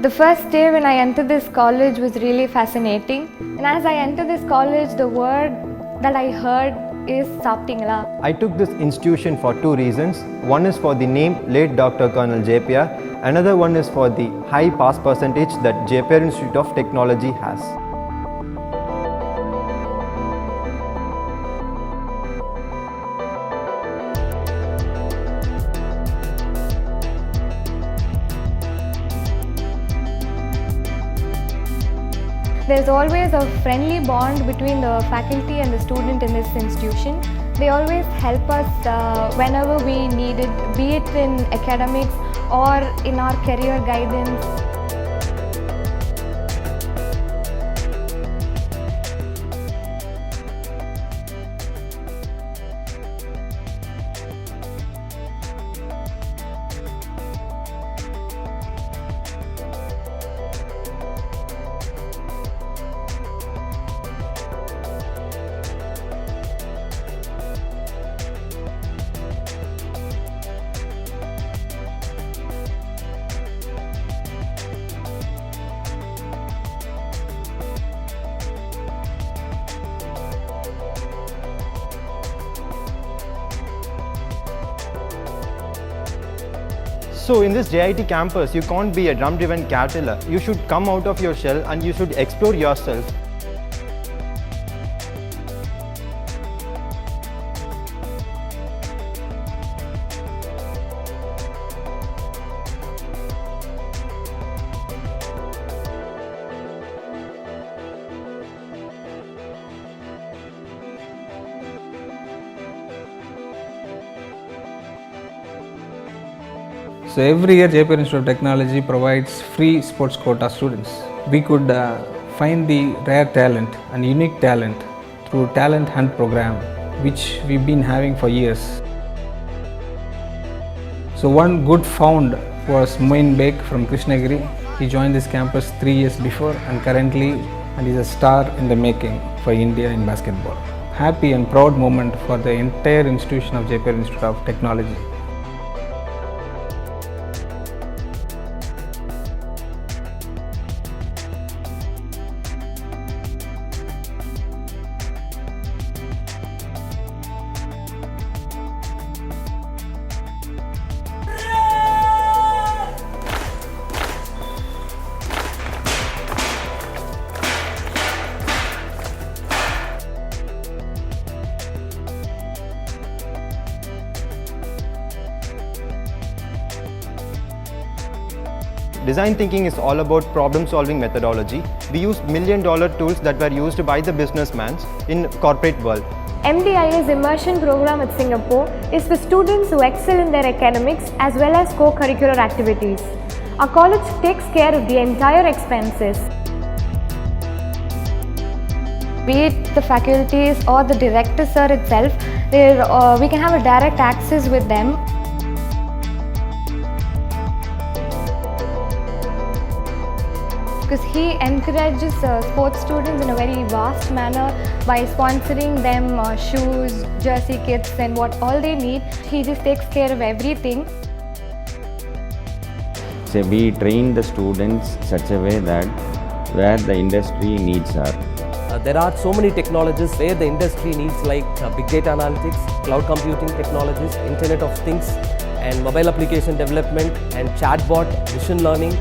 The first day when I entered this college was really fascinating, and as I entered this college, the word that I heard is Saptingla. I took this institution for two reasons. One is for the name late Dr. Colonel JPR, another one is for the high pass percentage that JPR Institute of Technology has. There's always a friendly bond between the faculty and the student in this institution. They always help us whenever we need it, be it in academics or in our career guidance. So in this JIT campus, you can't be a drum-driven caterpillar. You should come out of your shell and you should explore yourself. So every year JPR Institute of Technology provides free sports quota students. We could find the rare talent and unique talent through talent hunt program which we've been having for years. So one good found was Moin Beg from Krishnagiri. He joined this campus 3 years before and currently is a star in the making for India in basketball. Happy and proud moment for the entire institution of JPR Institute of Technology. Design thinking is all about problem-solving methodology. We use million-dollar tools that were used by the businessmen in corporate world. MDI's immersion program at Singapore is for students who excel in their academics as well as co-curricular activities. Our college takes care of the entire expenses. Be it the faculties or the director sir itself, we can have a direct access with them. Because he encourages sports students in a very vast manner by sponsoring them shoes, jersey kits and what all they need. He just takes care of everything. So we train the students such a way that where the industry needs are. There are so many technologies where the industry needs like big data analytics, cloud computing technologies, Internet of Things and mobile application development and chatbot, machine learning.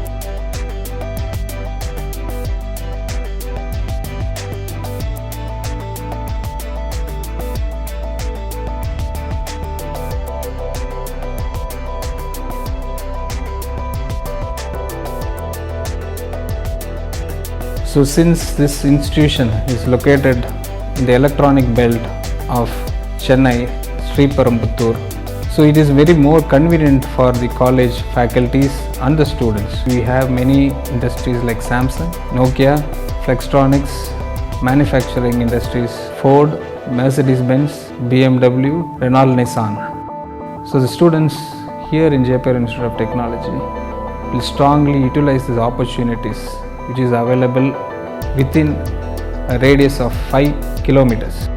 So since this institution is located in the electronic belt of Chennai, Sri Perambuttur, so it is very more convenient for the college faculties and the students. We have many industries like Samsung, Nokia, Flextronics, manufacturing industries, Ford, Mercedes-Benz, BMW, Renault Nissan. So the students here in JPR Institute of Technology will strongly utilize these opportunities which is available within a radius of 5 kilometers.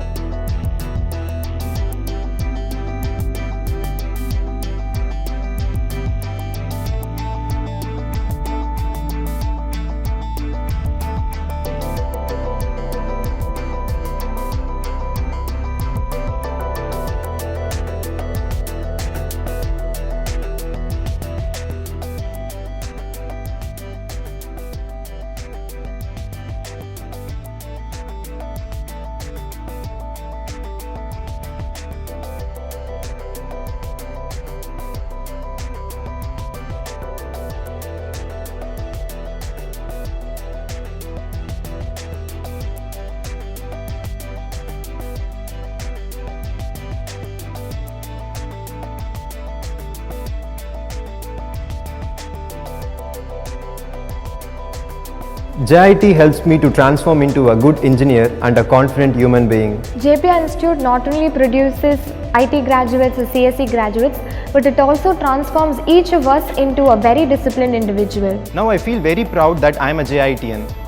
JIT helps me to transform into a good engineer and a confident human being. JPR Institute not only produces IT graduates or CSE graduates, but it also transforms each of us into a very disciplined individual. Now I feel very proud that I am a JITian.